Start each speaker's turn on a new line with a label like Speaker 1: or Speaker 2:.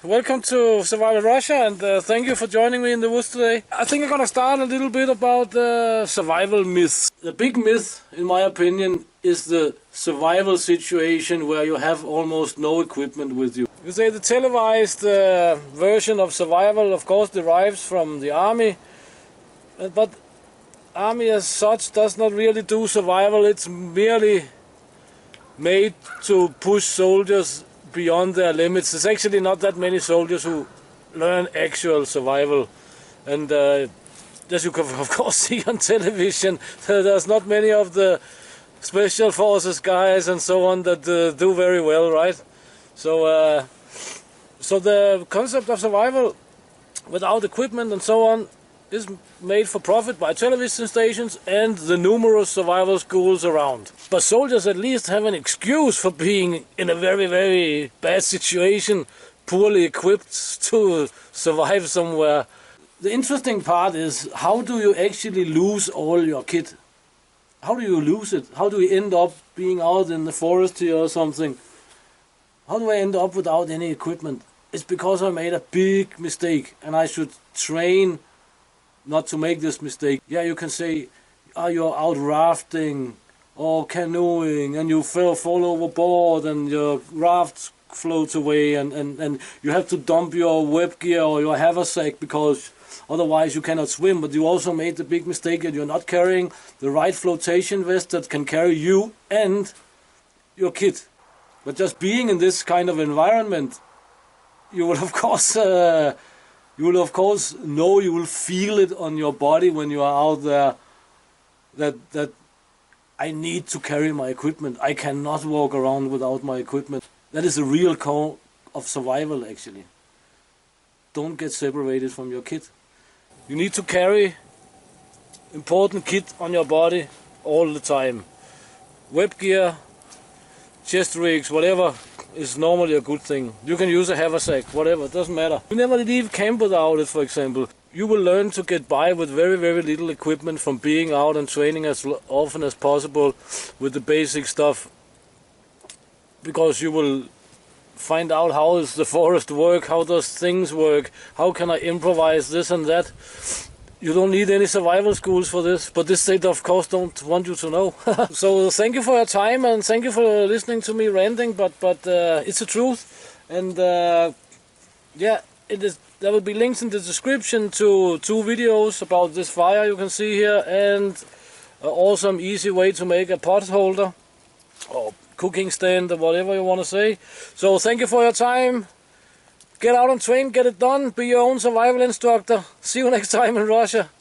Speaker 1: welcome to Survival Russia, and thank you for joining me in the woods today. I think I'm gonna start a little bit about survival myths. The big myth, in my opinion, is the survival situation where you have almost no equipment with you. You say the televised version of survival, of course, derives from the army, but army as such does not really do survival. It's merely made to push soldiers beyond their limits. There's actually not that many soldiers who learn actual survival, and as you can of course see on television, there's not many of the special forces guys and so on that do very well, right? So the concept of survival without equipment and so on is made for profit by television stations and the numerous survival schools around. But soldiers at least have an excuse for being in a very, very bad situation, poorly equipped to survive somewhere. The interesting part is, how do you actually lose all your kit? How do you lose it? How do you end up being out in the forest here or something? How do I end up without any equipment? It's because I made a big mistake, and I should train not to make this mistake. Yeah, you can say, you're out rafting or canoeing and you fall overboard and your raft floats away, and you have to dump your web gear or your haversack because otherwise you cannot swim. But you also made the big mistake that you're not carrying the right flotation vest that can carry you and your kit. But just being in this kind of environment, you will of course know, you will feel it on your body when you are out there, that I need to carry my equipment. I cannot walk around without my equipment. That is a real core of survival, actually. Don't get separated from your kit. You need to carry important kit on your body all the time. Web gear, chest rigs, whatever is normally a good thing. You can use a haversack, whatever, it doesn't matter. You never leave camp without it, for example. You will learn to get by with very, very little equipment from being out and training as often as possible with the basic stuff, because you will find out how does the forest work, how does things work, how can I improvise this and that. You don't need any survival schools for this, but this state of course don't want you to know. So thank you for your time, and thank you for listening to me ranting, but it's the truth. And yeah, it is. There will be links in the description to 2 videos about this fire you can see here, and an awesome easy way to make a pot holder or cooking stand or whatever you want to say. So thank you for your time. Get out and train, get it done, be your own survival instructor. See you next time in Russia.